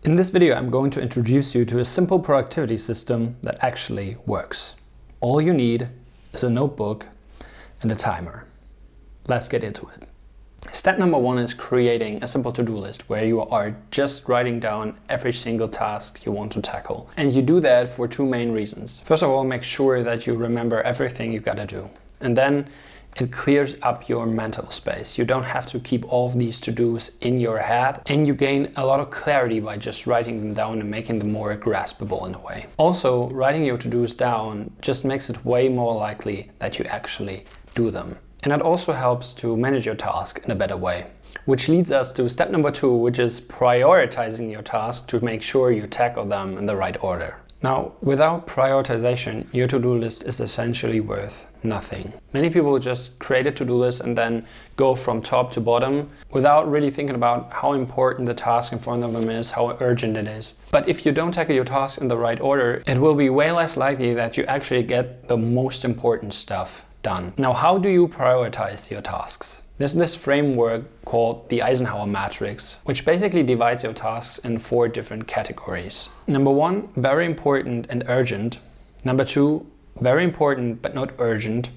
In this video, I'm going to introduce you to a simple productivity system that actually works. All you need is a notebook and a timer. Let's get into it. Step number one is creating a simple to-do list where you are just writing down every single task you want to tackle. And you do that for two main reasons. First of all, make sure that you remember everything you gotta do. And then it clears up your mental space. You don't have to keep all of these to-dos in your head, and you gain a lot of clarity by just writing them down and making them more graspable in a way. Also, writing your to-dos down just makes it way more likely that you actually do them. And it also helps to manage your task in a better way. Which leads us to step number two, which is prioritizing your task to make sure you tackle them in the right order. Now, without prioritization, your to-do list is essentially worth nothing. Many people just create a to-do list and then go from top to bottom without really thinking about how important the task in front of them is, how urgent it is. But if you don't tackle your task in the right order, it will be way less likely that you actually get the most important stuff done. Now, how do you prioritize your tasks? There's this framework called the Eisenhower matrix, which basically divides your tasks in 4 different categories. Number 1, very important and urgent. Number 2, very important but not urgent.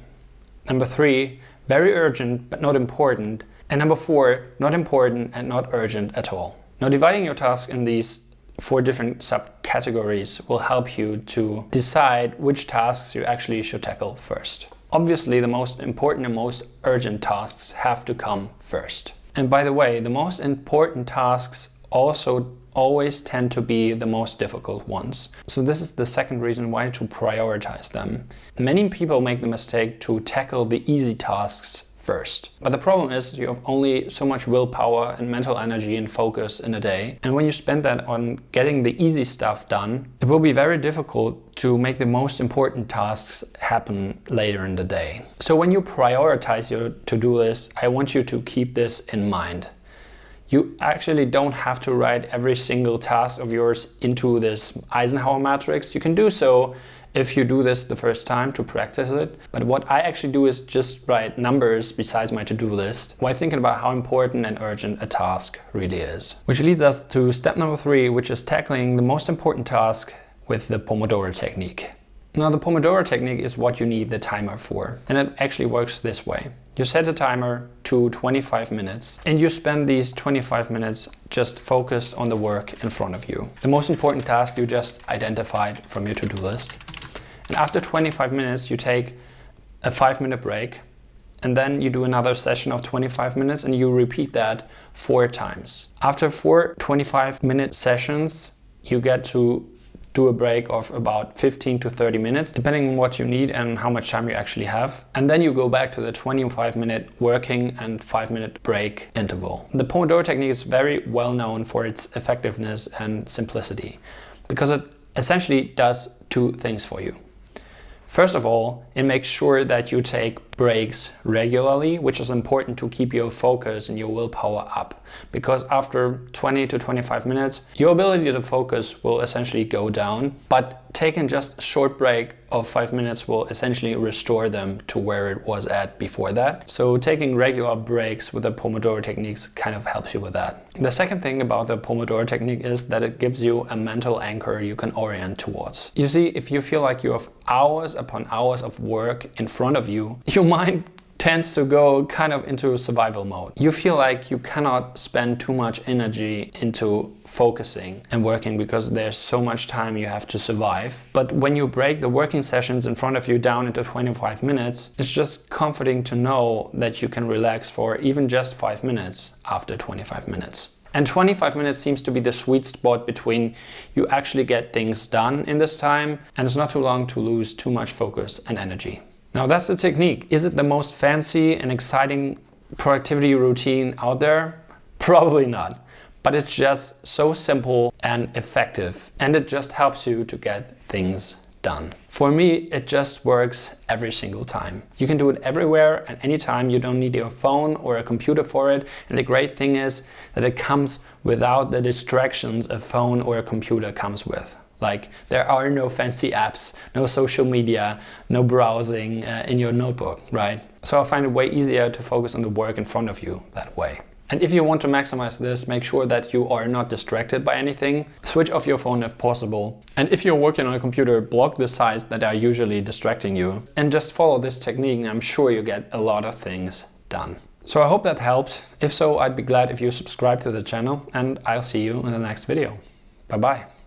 Number 3, very urgent but not important. And number 4, not important and not urgent at all. Now, dividing your tasks in these 4 different subcategories will help you to decide which tasks you actually should tackle first. Obviously, the most important and most urgent tasks have to come first. And by the way, the most important tasks also always tend to be the most difficult ones. So this is the second reason why to prioritize them. Many people make the mistake to tackle the easy tasks first. But the problem is you have only so much willpower and mental energy and focus in a day. And when you spend that on getting the easy stuff done, it will be very difficult to make the most important tasks happen later in the day. So when you prioritize your to-do list, I want you to keep this in mind. You actually don't have to write every single task of yours into this Eisenhower matrix. You can do so if you do this the first time to practice it. But what I actually do is just write numbers besides my to-do list while thinking about how important and urgent a task really is. Which leads us to step number 3, which is tackling the most important task with the Pomodoro technique. Now, the Pomodoro technique is what you need the timer for. And it actually works this way. You set a timer to 25 minutes and you spend these 25 minutes just focused on the work in front of you. The most important task you just identified from your to-do list. And after 25 minutes, you take a 5-minute break, and then you do another session of 25 minutes and you repeat that 4 times. After 4 25-minute sessions, you get to do a break of about 15 to 30 minutes, depending on what you need and how much time you actually have. And then you go back to the 25-minute working and 5-minute break interval. The Pomodoro technique is very well known for its effectiveness and simplicity because it essentially does 2 things for you. First of all, it makes sure that you take breaks regularly, which is important to keep your focus and your willpower up. Because after 20 to 25 minutes, your ability to focus will essentially go down, but taking just a short break of 5 minutes will essentially restore them to where it was at before that. So taking regular breaks with the Pomodoro techniques kind of helps you with that. The second thing about the Pomodoro technique is that it gives you a mental anchor you can orient towards. You see, if you feel like you have hours upon hours of work in front of you, your mind tends to go kind of into survival mode. You feel like you cannot spend too much energy into focusing and working because there's so much time you have to survive. But when you break the working sessions in front of you down into 25 minutes, it's just comforting to know that you can relax for even just 5 minutes after 25 minutes. And 25 minutes seems to be the sweet spot between you actually get things done in this time and it's not too long to lose too much focus and energy. Now, that's the technique. Is it the most fancy and exciting productivity routine out there? Probably not. But it's just so simple and effective, and it just helps you to get things done. For me, it just works every single time. You can do it everywhere at any time. You don't need your phone or a computer for it. And the great thing is that it comes without the distractions a phone or a computer comes with. Like, there are no fancy apps, no social media, no browsing in your notebook, right? So I find it way easier to focus on the work in front of you that way. And if you want to maximize this, make sure that you are not distracted by anything. Switch off your phone if possible. And if you're working on a computer, block the sites that are usually distracting you. And just follow this technique and I'm sure you get a lot of things done. So I hope that helped. If so, I'd be glad if you subscribe to the channel and I'll see you in the next video. Bye bye.